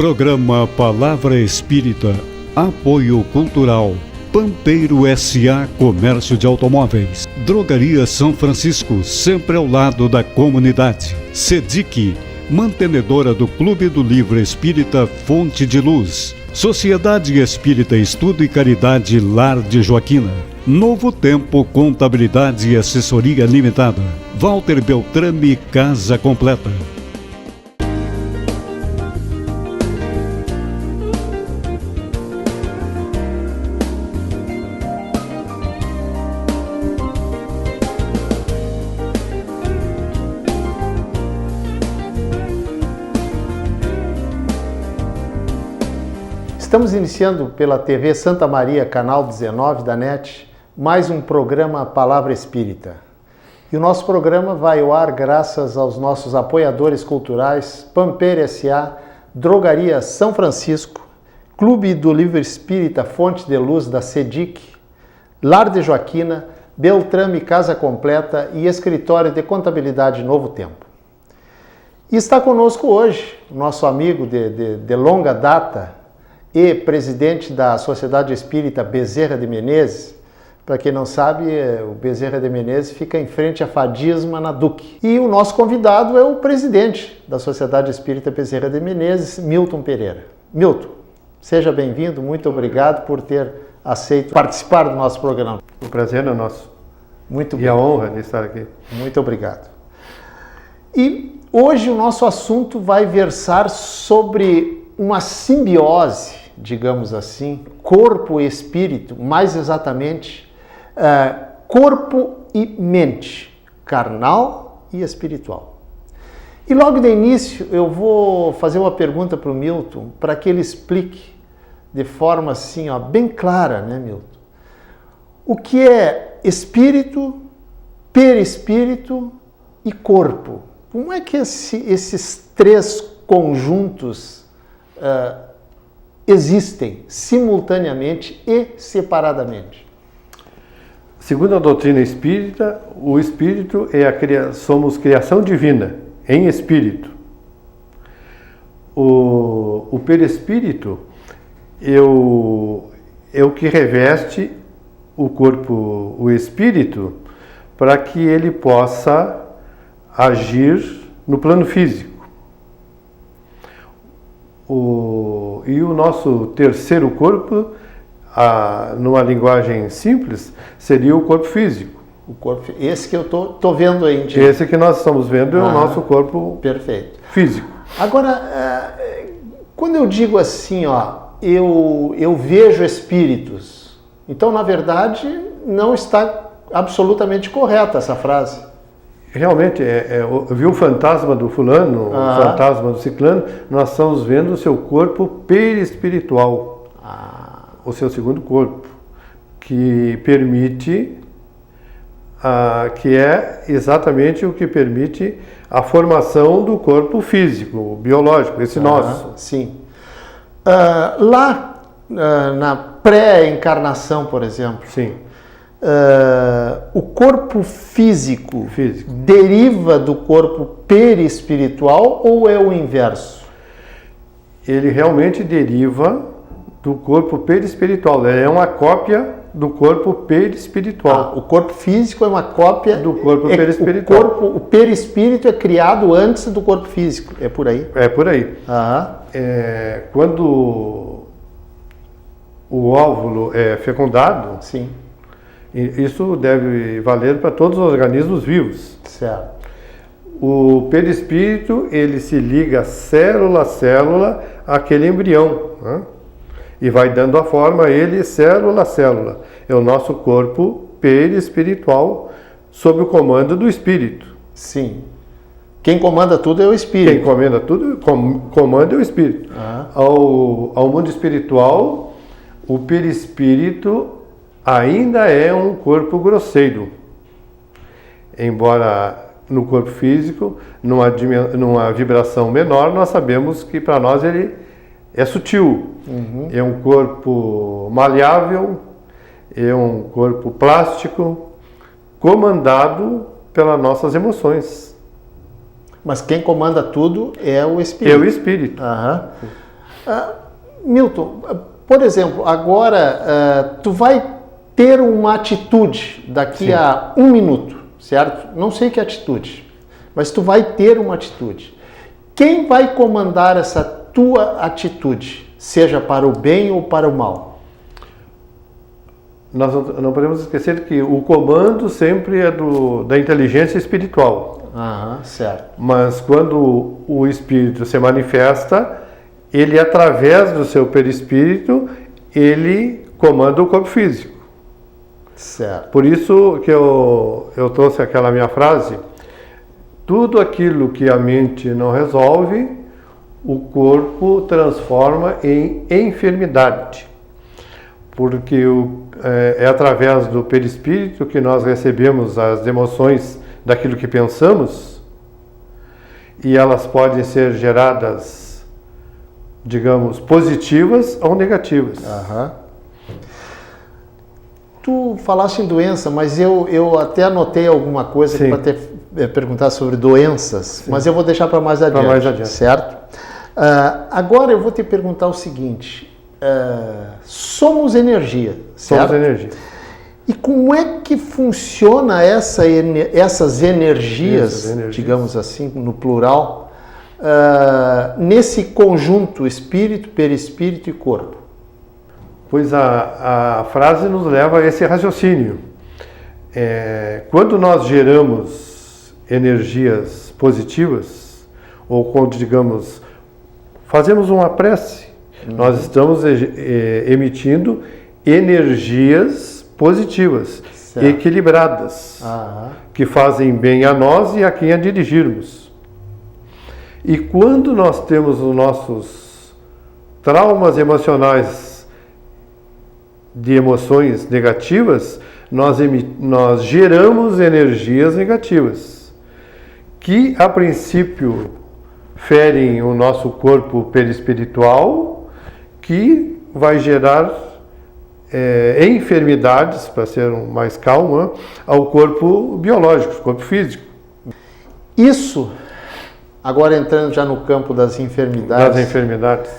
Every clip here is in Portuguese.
Programa Palavra Espírita, Apoio Cultural, Pampeiro S.A. Comércio de Automóveis, Drogaria São Francisco, sempre ao lado da comunidade, SEDIC, mantenedora do Clube do Livro Espírita Fonte de Luz, Sociedade Espírita Estudo e Caridade Lar de Joaquina, Novo Tempo Contabilidade e Assessoria Limitada, Walter Beltrame Casa Completa. Estamos iniciando pela TV Santa Maria, canal 19 da NET, mais um programa Palavra Espírita. E o nosso programa vai ao ar graças aos nossos apoiadores culturais, Pampeiro S.A., Drogaria São Francisco, Clube do Livro Espírita Fonte de Luz da SEDIC, Lar de Joaquina, Beltrame Casa Completa e Escritório de Contabilidade Novo Tempo. E está conosco hoje o nosso amigo de longa data, e presidente da Sociedade Espírita Bezerra de Menezes. Para quem não sabe, o Bezerra de Menezes fica em frente à Fadisma, na Duque. E o nosso convidado é o presidente da Sociedade Espírita Bezerra de Menezes, Milton Pereira. Milton, seja bem-vindo, muito obrigado por ter aceito participar do nosso programa. O prazer é nosso. Muito e a honra de estar aqui. Muito obrigado. E hoje o nosso assunto vai versar sobre uma simbiose, digamos assim, corpo e espírito, mais exatamente, corpo e mente, carnal e espiritual. E logo de início eu vou fazer uma pergunta para o Milton, para que ele explique de forma assim, bem clara, né, Milton? O que é espírito, perispírito e corpo? Como é que esses três conjuntos existem simultaneamente e separadamente? Segundo a doutrina espírita, o espírito somos criação divina, em espírito. O perispírito é o que reveste o corpo, o espírito, para que ele possa agir no plano físico. E o nosso terceiro corpo, numa linguagem simples, seria o corpo físico. O corpo, esse que eu estou vendo aí. Esse que nós estamos vendo é o nosso corpo perfeito. Físico. Agora, quando eu digo assim, eu vejo espíritos, então, na verdade, não está absolutamente correta essa frase. Realmente, eu vi o fantasma do fulano, o fantasma do ciclano, nós estamos vendo o seu corpo perispiritual, o seu segundo corpo, que permite, que é exatamente o que permite a formação do corpo físico, biológico, esse nosso. Sim. Lá, na pré-encarnação, por exemplo, sim. O corpo físico deriva do corpo perispiritual ou é o inverso? Ele realmente deriva do corpo perispiritual. Ele é uma cópia do corpo perispiritual. O corpo físico é uma cópia do corpo perispiritual. O perispírito é criado antes do corpo físico. É por aí? É por aí. Quando o óvulo é fecundado, sim, isso deve valer para todos os organismos vivos. Certo. O perispírito, ele se liga célula a célula àquele embrião, né? E vai dando a forma a ele célula a célula. É o nosso corpo perispiritual sob o comando do espírito. Sim. Quem comanda tudo é o espírito. Quem comanda tudo, comanda é o espírito. Ao mundo espiritual, o perispírito ainda é um corpo grosseiro, embora no corpo físico, numa vibração menor, nós sabemos que para nós ele é sutil. É um corpo maleável, é um corpo plástico, comandado pelas nossas emoções. Mas quem comanda tudo é o espírito. É o espírito. Milton, por exemplo, agora tu vai ter uma atitude daqui Sim. a 1 minuto, certo? Não sei que atitude, mas tu vai ter uma atitude. Quem vai comandar essa tua atitude, seja para o bem ou para o mal? Nós não podemos esquecer que o comando sempre é da inteligência espiritual. Certo. Mas quando o espírito se manifesta, ele, através do seu perispírito, ele comanda o corpo físico. Certo. Por isso que eu trouxe aquela minha frase: tudo aquilo que a mente não resolve, o corpo transforma em enfermidade. Porque é através do perispírito que nós recebemos as emoções daquilo que pensamos, e elas podem ser geradas, digamos, positivas ou negativas. Tu falaste em doença, mas eu até anotei alguma coisa para perguntar sobre doenças, sim, mas eu vou deixar para mais adiante, certo? Agora eu vou te perguntar o seguinte: somos energia, certo? Somos energia. E como é que funciona essas energias, digamos assim, no plural, nesse conjunto espírito, perispírito e corpo? Pois a frase nos leva a esse raciocínio. Quando nós geramos energias positivas, ou quando, digamos, fazemos uma prece, nós estamos emitindo energias positivas, certo, equilibradas, que fazem bem a nós e a quem a dirigirmos. E quando nós temos os nossos traumas emocionais de emoções negativas, nós geramos energias negativas, que a princípio ferem o nosso corpo perispiritual, que vai gerar enfermidades, para ser mais calmo, ao corpo biológico, ao corpo físico. Isso, agora entrando já no campo das enfermidades.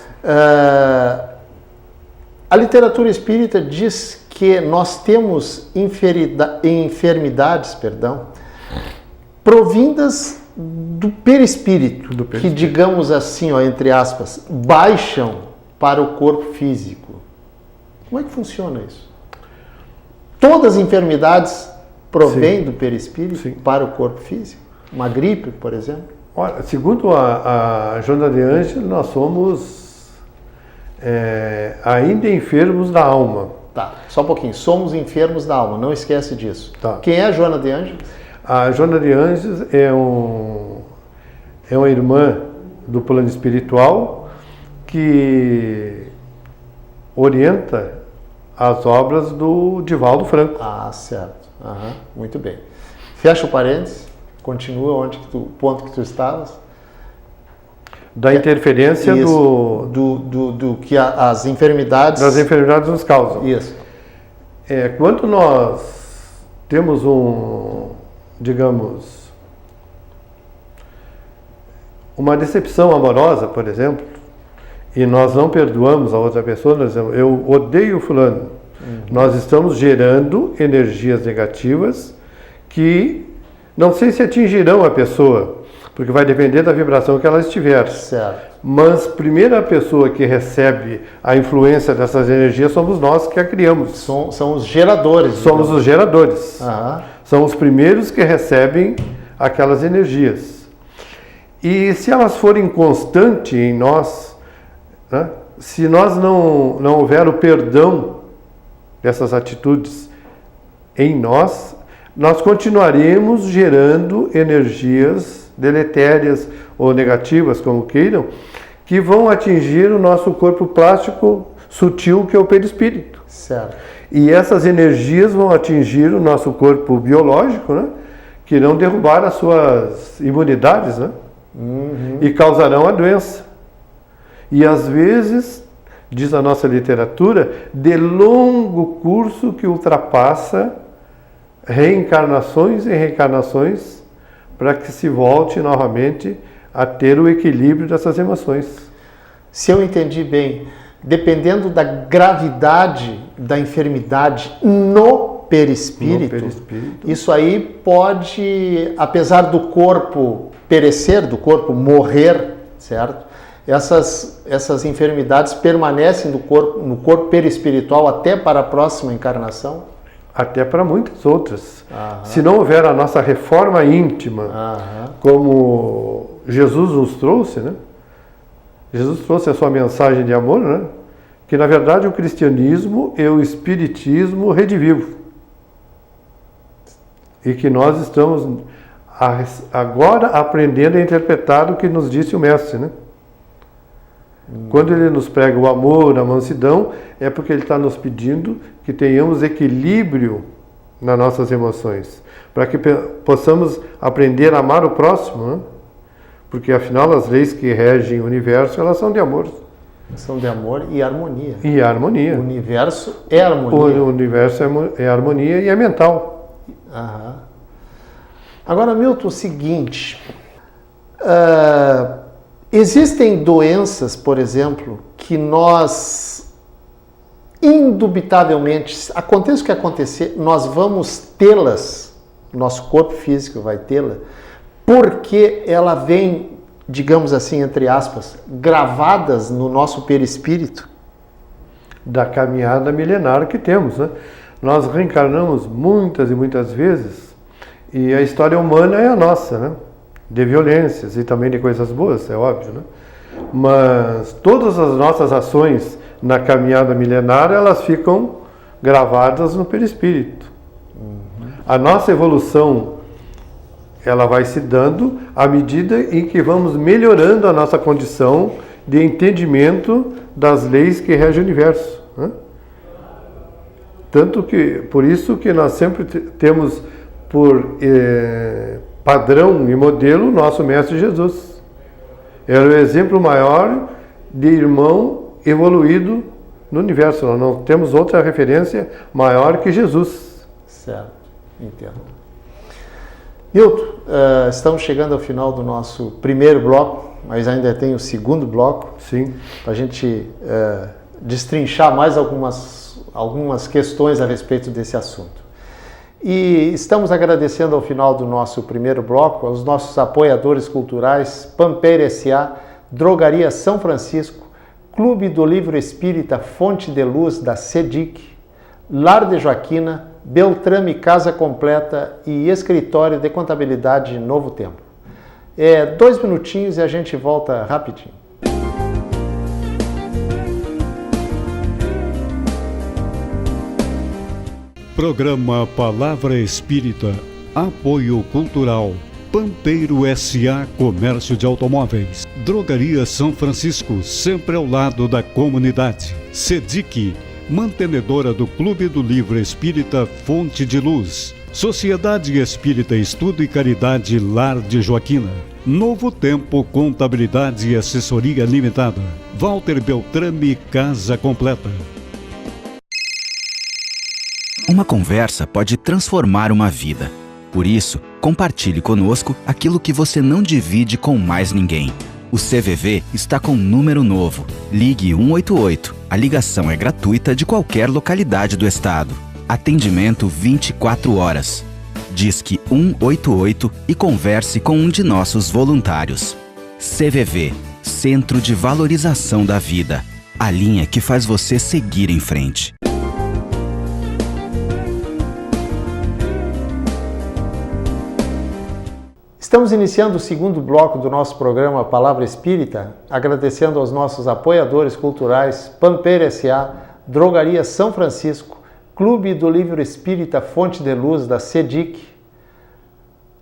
A literatura espírita diz que nós temos enfermidades, provindas do perispírito, que, digamos assim, entre aspas, baixam para o corpo físico. Como é que funciona isso? Todas as enfermidades provêm do perispírito para o corpo físico? Uma gripe, por exemplo? Olha, segundo a Joana de Ângeles, nós somos ainda enfermos da alma. Tá, só um pouquinho. Somos enfermos da alma, não esquece disso. Tá. Quem é a Joana de Ângeles? A Joana de Ângeles é uma irmã do plano espiritual que orienta as obras do Divaldo Franco. Certo. Muito bem. Fecha o parênteses, continua ponto que tu estavas. Da interferência do que as enfermidades... Das enfermidades nos causam. Isso. Quando nós temos digamos, uma decepção amorosa, por exemplo, e nós não perdoamos a outra pessoa, nós dizemos, eu odeio fulano. Nós estamos gerando energias negativas que não sei se atingirão a pessoa, porque vai depender da vibração que ela estiver. Certo. Mas a primeira pessoa que recebe a influência dessas energias somos nós que a criamos. São os geradores. Somos os geradores. São os primeiros que recebem aquelas energias. E se elas forem constantes em nós, né, se nós não houver o perdão dessas atitudes em nós continuaremos gerando energias deletérias ou negativas, como queiram, que vão atingir o nosso corpo plástico sutil, que é o perispírito. Certo. E essas energias vão atingir o nosso corpo biológico, né, que irão derrubar as suas imunidades, né, e causarão a doença. E às vezes, diz a nossa literatura, de longo curso que ultrapassa reencarnações e reencarnações, para que se volte novamente a ter o equilíbrio dessas emoções. se eu entendi bem, dependendo da gravidade da enfermidade no perispírito, isso aí pode, apesar do corpo perecer, do corpo morrer, certo? Essas enfermidades permanecem no corpo perispiritual até para a próxima encarnação? Até para muitas outras. Se não houver a nossa reforma íntima, como Jesus nos trouxe, né? Jesus trouxe a sua mensagem de amor, né? Que na verdade o cristianismo e o espiritismo redivivo. E que nós estamos agora aprendendo a interpretar o que nos disse o Mestre, né? Quando ele nos prega o amor, a mansidão, é porque ele está nos pedindo que tenhamos equilíbrio nas nossas emoções, para que possamos aprender a amar o próximo, né? Porque afinal as leis que regem o universo, elas são de amor. São de amor e harmonia. E harmonia. O universo é harmonia. O universo é harmonia e é mental. Agora, Milton, o seguinte, existem doenças, por exemplo, que nós, indubitavelmente, aconteça o que acontecer, nós vamos tê-las, nosso corpo físico vai tê-la, porque ela vem, digamos assim, entre aspas, gravadas no nosso perispírito. Da caminhada milenar que temos, né? Nós reencarnamos muitas e muitas vezes, e a história humana é a nossa, né? De violências e também de coisas boas, é óbvio, né? Mas todas as nossas ações na caminhada milenar, elas ficam gravadas no perispírito. A nossa evolução, ela vai se dando à medida em que vamos melhorando a nossa condição de entendimento das leis que regem o universo, né? Tanto que, por isso que nós sempre temos por padrão e modelo nosso Mestre Jesus. Era o exemplo maior de irmão evoluído no universo. Nós não temos outra referência maior que Jesus. Certo, entendo. Milton, estamos chegando ao final do nosso primeiro bloco, mas ainda tem o segundo bloco. Sim. Para a gente destrinchar mais algumas questões a respeito desse assunto. E estamos agradecendo ao final do nosso primeiro bloco aos nossos apoiadores culturais, Pampeiro S.A., Drogaria São Francisco, Clube do Livro Espírita Fonte de Luz da CEDIC, Lar de Joaquina, Beltrame Casa Completa e Escritório de Contabilidade Novo Tempo. 2 minutinhos e a gente volta rapidinho. Programa Palavra Espírita, Apoio Cultural, Pampeiro S.A. Comércio de Automóveis, Drogaria São Francisco, sempre ao lado da comunidade, CEDIC, mantenedora do Clube do Livro Espírita Fonte de Luz, Sociedade Espírita Estudo e Caridade Lar de Joaquina, Novo Tempo Contabilidade e Assessoria Limitada, Walter Beltrame Casa Completa. Uma conversa pode transformar uma vida. Por isso, compartilhe conosco aquilo que você não divide com mais ninguém. O CVV está com um número novo. Ligue 188. A ligação é gratuita de qualquer localidade do estado. Atendimento 24 horas. Disque 188 e converse com um de nossos voluntários. CVV, Centro de Valorização da Vida. A linha que faz você seguir em frente. Estamos iniciando o segundo bloco do nosso programa Palavra Espírita, agradecendo aos nossos apoiadores culturais, Pampeiro S.A., Drogaria São Francisco, Clube do Livro Espírita Fonte de Luz da CEDIC,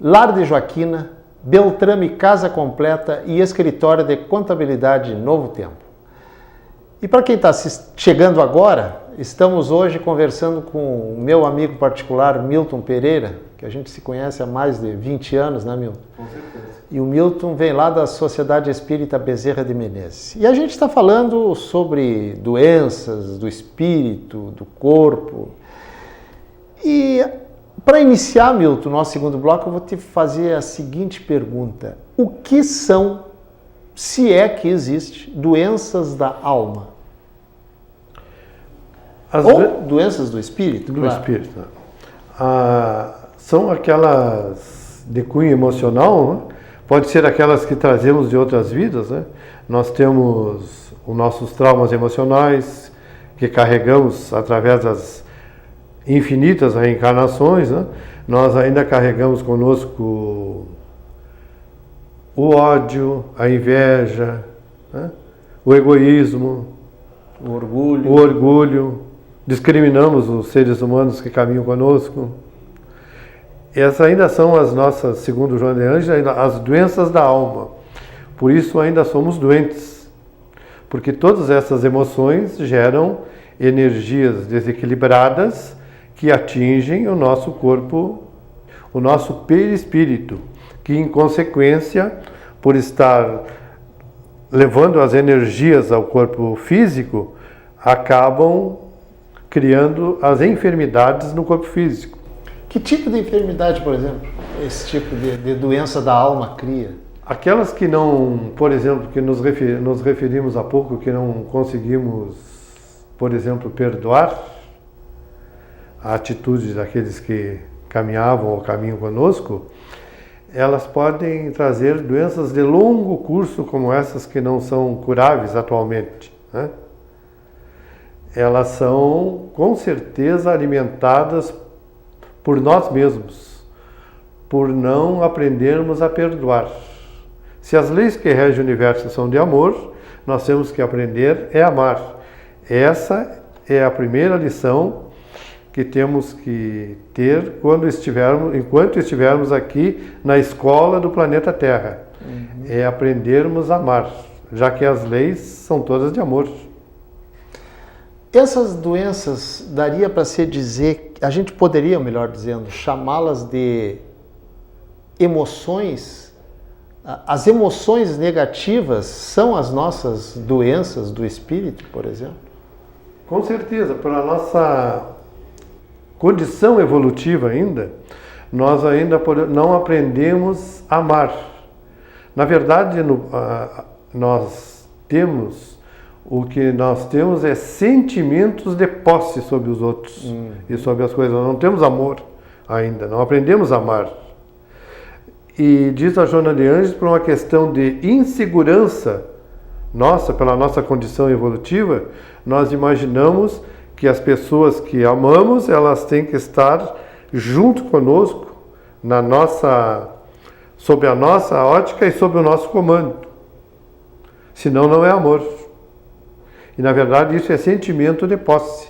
Lar de Joaquina, Beltrame Casa Completa e Escritório de Contabilidade Novo Tempo. E para quem está chegando agora, estamos hoje conversando com o meu amigo particular, Milton Pereira, que a gente se conhece há mais de 20 anos, né, Milton? Com certeza. E o Milton vem lá da Sociedade Espírita Bezerra de Menezes. E a gente está falando sobre doenças do espírito, do corpo. E para iniciar, Milton, nosso segundo bloco, eu vou te fazer a seguinte pergunta. O que são se é que existe, doenças da alma. Ou doenças do espírito, do claro. espírito. São aquelas de cunho emocional, né? Pode ser aquelas que trazemos de outras vidas, né? Nós temos os nossos traumas emocionais que carregamos através das infinitas reencarnações, né? Nós ainda carregamos conosco o ódio, a inveja, né? O egoísmo, O orgulho. o orgulho, discriminamos os seres humanos que caminham conosco. Essas ainda são as nossas, segundo João de Ângeles, as doenças da alma. Por isso ainda somos doentes, porque todas essas emoções geram energias desequilibradas que atingem o nosso corpo, o nosso perispírito, que em consequência, por estar levando as energias ao corpo físico, acabam criando as enfermidades no corpo físico. Que tipo de enfermidade, por exemplo, esse tipo de doença da alma cria? Aquelas que não, por exemplo, que nos referimos há pouco, que não conseguimos, por exemplo, perdoar a atitude daqueles que caminhavam ou caminham conosco, elas podem trazer doenças de longo curso, como essas que não são curáveis atualmente, né? Elas são, com certeza, alimentadas por nós mesmos, por não aprendermos a perdoar. Se as leis que regem o universo são de amor, nós temos que aprender a amar. Essa é a primeira lição que temos que ter enquanto estivermos aqui na escola do planeta Terra. É aprendermos a amar, já que as leis são todas de amor. Essas doenças, daria para se dizer, a gente poderia, melhor dizendo, chamá-las de emoções? As emoções negativas são as nossas doenças do espírito, por exemplo? Com certeza, pela nossa condição evolutiva ainda, nós ainda não aprendemos a amar. Na verdade, o que nós temos é sentimentos de posse sobre os outros e sobre as coisas. Nós não temos amor ainda, não aprendemos a amar. E diz a Joana de Ângeles, por uma questão de insegurança nossa, pela nossa condição evolutiva, nós imaginamos que as pessoas que amamos, elas têm que estar junto conosco, sob a nossa ótica e sob o nosso comando. Senão não é amor. E na verdade isso é sentimento de posse.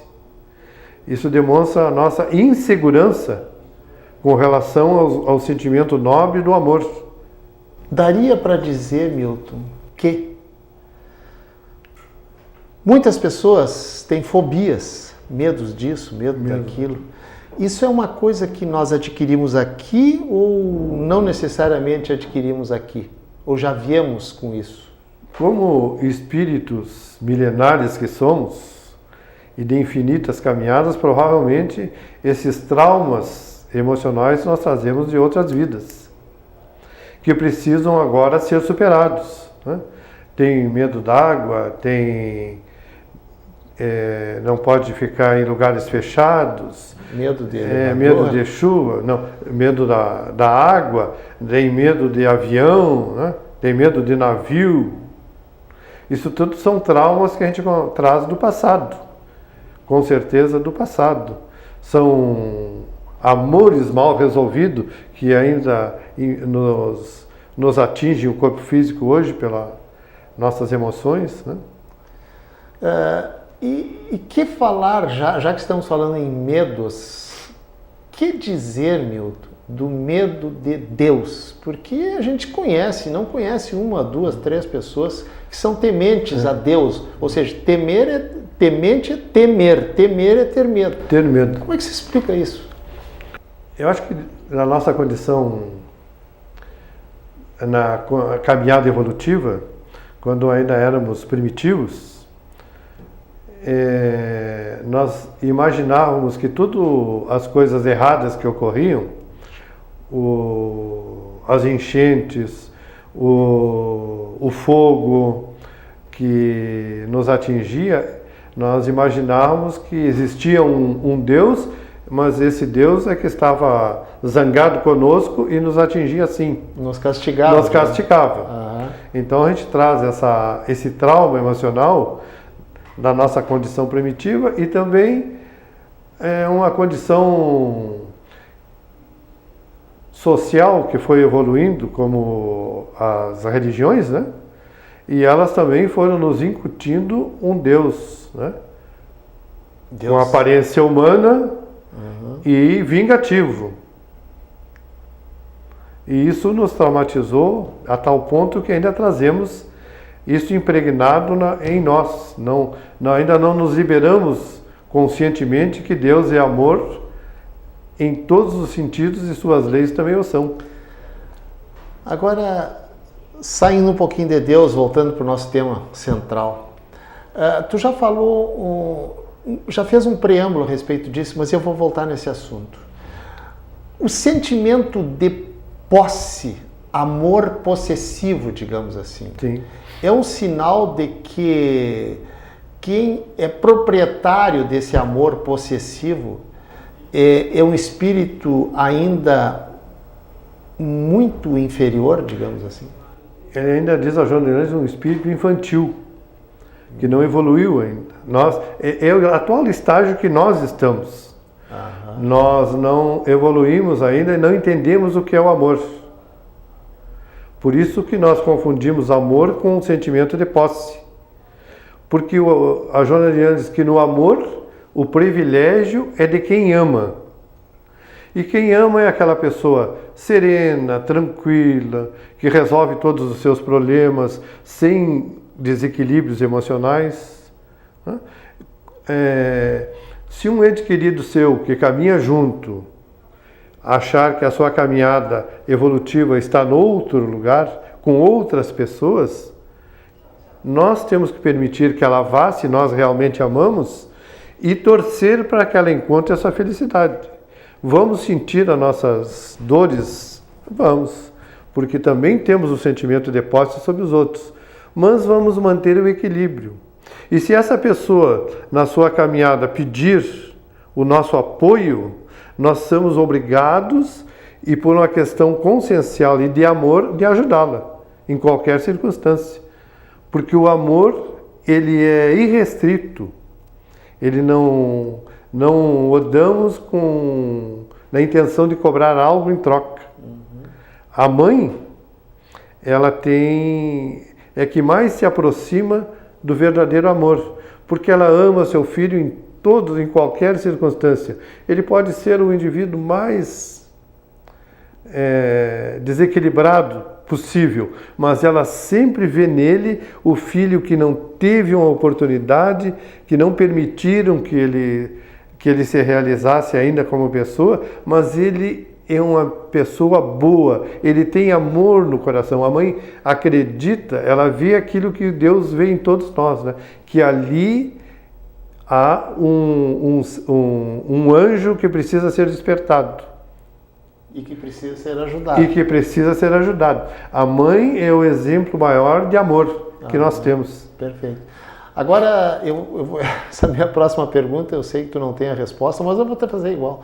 Isso demonstra a nossa insegurança com relação ao sentimento nobre do amor. Daria para dizer, Milton, que muitas pessoas têm fobias, medos disso, medo daquilo. Isso é uma coisa que nós adquirimos aqui ou não necessariamente adquirimos aqui? Ou já viemos com isso? Como espíritos milenares que somos e de infinitas caminhadas, provavelmente esses traumas emocionais nós trazemos de outras vidas, que precisam agora ser superados, né? Tem medo d'água, não pode ficar em lugares fechados, medo de chuva, não, medo da água, tem medo de avião, né? Tem medo de navio. Isso tudo são traumas que a gente traz do passado, com certeza do passado. São amores mal resolvidos que ainda nos atingem o corpo físico hoje pelas nossas emoções, né? E que falar, já que estamos falando em medos, que dizer, Milton, do medo de Deus? Porque a gente não conhece uma, duas, três pessoas que são tementes a Deus. Ou seja, temente é temer, temer é ter medo. Ter medo. Como é que se explica isso? Eu acho que na nossa condição, na caminhada evolutiva, quando ainda éramos primitivos, nós imaginávamos que todas as coisas erradas que ocorriam, as enchentes, o fogo que nos atingia, nós imaginávamos que existia um Deus, mas esse Deus é que estava zangado conosco e nos atingia assim. Nos castigava. Nos castigava. Uhum. Então a gente traz esse trauma emocional da nossa condição primitiva e também uma condição social que foi evoluindo, como as religiões, né? E elas também foram nos incutindo um Deus, né? Com aparência humana e vingativo. E isso nos traumatizou a tal ponto que ainda trazemos isso impregnado em nós. Ainda não nos liberamos conscientemente que Deus é amor em todos os sentidos e suas leis também o são. Agora, saindo um pouquinho de Deus, voltando para o nosso tema central, tu já falou, já fez um preâmbulo a respeito disso, mas eu vou voltar nesse assunto. O sentimento de posse, amor possessivo, digamos assim, Sim. é um sinal de que quem é proprietário desse amor possessivo é um espírito ainda muito inferior, digamos assim. Ele ainda diz a Joana de Anjos um espírito infantil, que não evoluiu ainda. É o atual estágio que nós estamos. Uhum. Nós não evoluímos ainda e não entendemos o que é o amor. Por isso que nós confundimos amor com o sentimento de posse. Porque a Joana de Anjos diz que no amor o privilégio é de quem ama. E quem ama é aquela pessoa serena, tranquila, que resolve todos os seus problemas sem desequilíbrios emocionais. Se um ente querido seu que caminha junto achar que a sua caminhada evolutiva está em outro lugar, com outras pessoas, nós temos que permitir que ela vá, se nós realmente amamos, e torcer para que ela encontre essa felicidade. Vamos sentir as nossas dores? Vamos, porque também temos o sentimento de posse sobre os outros, mas vamos manter o equilíbrio. E se essa pessoa, na sua caminhada, pedir o nosso apoio, nós somos obrigados, e por uma questão consciencial e de amor, de ajudá-la, em qualquer circunstância. Porque o amor, ele é irrestrito. Ele não o damos na intenção de cobrar algo em troca. A mãe, ela é que mais se aproxima do verdadeiro amor, porque ela ama seu filho em qualquer circunstância. Ele pode ser o indivíduo mais desequilibrado possível, mas ela sempre vê nele o filho que não teve uma oportunidade, que não permitiram que ele se realizasse ainda como pessoa, mas ele é uma pessoa boa, ele tem amor no coração. A mãe acredita, ela vê aquilo que Deus vê em todos nós, né? Que ali há um anjo que precisa ser despertado. E que precisa ser ajudado. A mãe é o exemplo maior de amor que nós temos. Perfeito. Agora, essa minha próxima pergunta, eu sei que tu não tem a resposta, mas eu vou te fazer igual.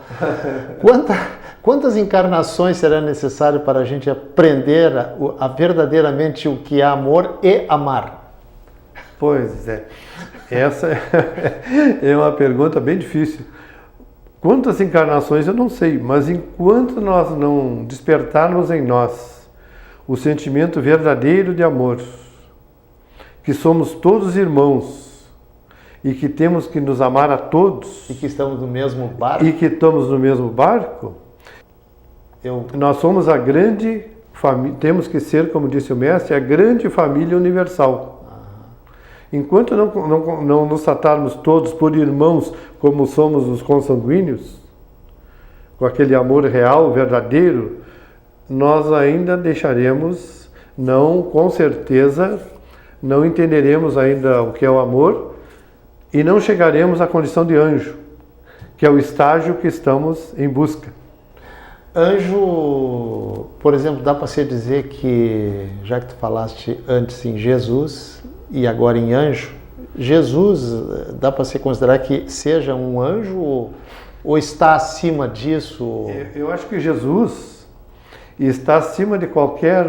Quantas encarnações será necessário para a gente aprender verdadeiramente o que é amor e amar? Pois é. Essa é uma pergunta bem difícil. Quantas encarnações eu não sei, mas enquanto nós não despertarmos em nós o sentimento verdadeiro de amor, que somos todos irmãos e que temos que nos amar a todos. E que estamos no mesmo barco. Nós somos a grande família, temos que ser, como disse o mestre, a grande família universal. Enquanto não nos tratarmos todos por irmãos como somos os consanguíneos, com aquele amor real, verdadeiro, nós ainda deixaremos, com certeza, não entenderemos ainda o que é o amor e não chegaremos à condição de anjo, que é o estágio que estamos em busca. Anjo, por exemplo, dá para você dizer que, já que tu falaste antes em Jesus e agora em anjo, Jesus, dá para você considerar que seja um anjo ou está acima disso? Eu acho que Jesus está acima de qualquer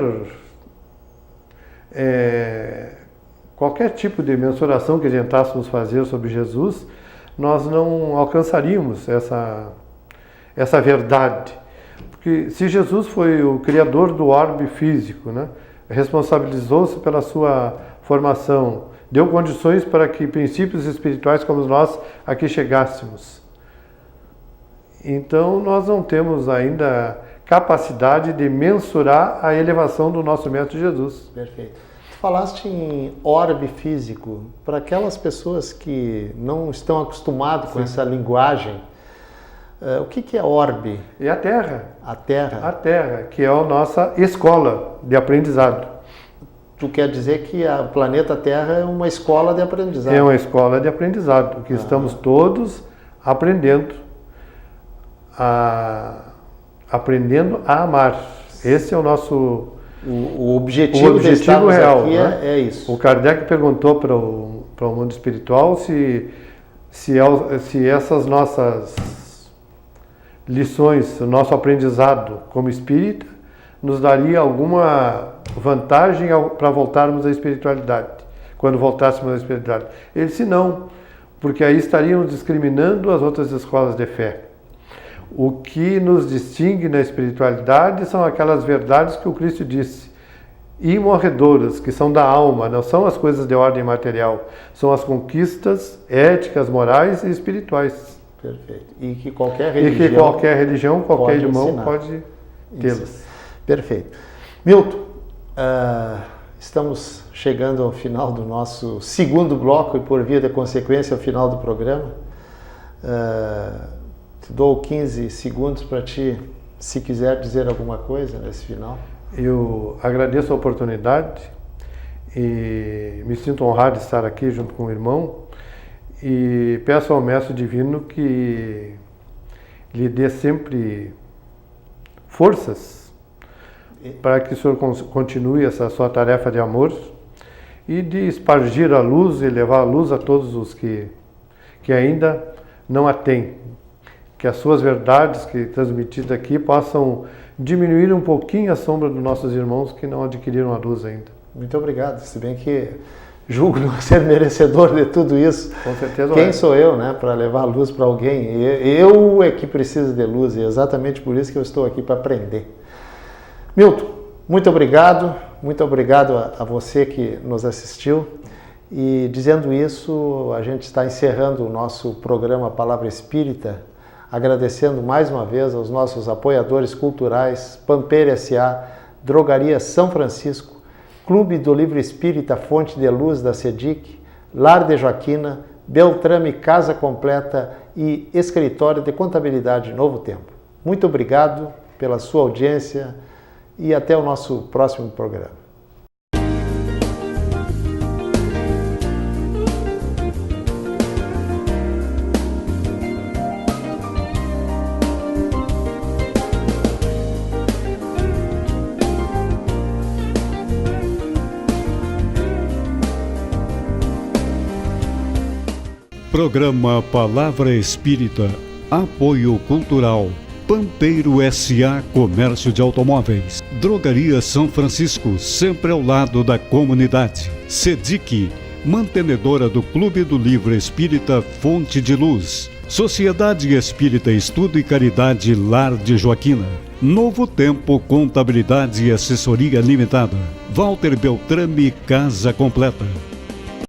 tipo de mensuração que tentássemos fazer sobre Jesus, nós não alcançaríamos essa verdade. Porque se Jesus foi o criador do orbe físico, né, responsabilizou-se pela sua formação, deu condições para que princípios espirituais como nós aqui chegássemos. Então nós não temos ainda capacidade de mensurar a elevação do nosso Mestre Jesus. Perfeito. Tu falaste em orbe físico. Para aquelas pessoas que não estão acostumadas com essa linguagem, o que é orbe? É a Terra. A Terra? A Terra, que é a nossa escola de aprendizado. Tu quer dizer que o planeta Terra é uma escola de aprendizado? É uma escola de aprendizado, que estamos todos aprendendo a amar. Esse é o nosso o objetivo de estarmos real, aqui, né? É isso. O Kardec perguntou para o mundo espiritual se essas nossas lições, o nosso aprendizado como espírita, nos daria alguma vantagem para voltarmos à espiritualidade, quando voltássemos à espiritualidade. Ele disse não, porque aí estaríamos discriminando as outras escolas de fé. O que nos distingue na espiritualidade são aquelas verdades que o Cristo disse, imorredoras, que são da alma, não são as coisas de ordem material, são as conquistas éticas, morais e espirituais. Perfeito. E que qualquer religião, qualquer irmão pode tê-las. Perfeito. Milton, estamos chegando ao final do nosso segundo bloco e, por via de consequência, ao final do programa. Te dou 15 segundos para ti, se quiser dizer alguma coisa nesse final. Eu agradeço a oportunidade e me sinto honrado de estar aqui junto com o irmão e peço ao Mestre Divino que lhe dê sempre forças para que o Senhor continue essa sua tarefa de amor e de espargir a luz e levar a luz a todos os que ainda não a têm. Que as suas verdades que transmitidas aqui possam diminuir um pouquinho a sombra dos nossos irmãos que não adquiriram a luz ainda. Muito obrigado, se bem que julgo não ser merecedor de tudo isso. Com certeza. Quem sou eu, né, para levar a luz para alguém? Eu é que preciso de luz e é exatamente por isso que eu estou aqui para aprender. Milton, muito obrigado a você que nos assistiu. E dizendo isso, a gente está encerrando o nosso programa Palavra Espírita, agradecendo mais uma vez aos nossos apoiadores culturais, Pampeiro S.A., Drogaria São Francisco, Clube do Livro Espírita Fonte de Luz da SEDIC, Lar de Joaquina, Beltrame Casa Completa e Escritório de Contabilidade Novo Tempo. Muito obrigado pela sua audiência e até o nosso próximo programa. Programa Palavra Espírita, Apoio Cultural, Pampeiro S.A. Comércio de Automóveis, Drogaria São Francisco, sempre ao lado da comunidade, SEDIC, mantenedora do Clube do Livro Espírita Fonte de Luz, Sociedade Espírita Estudo e Caridade Lar de Joaquina, Novo Tempo Contabilidade e Assessoria Limitada, Walter Beltrame Casa Completa.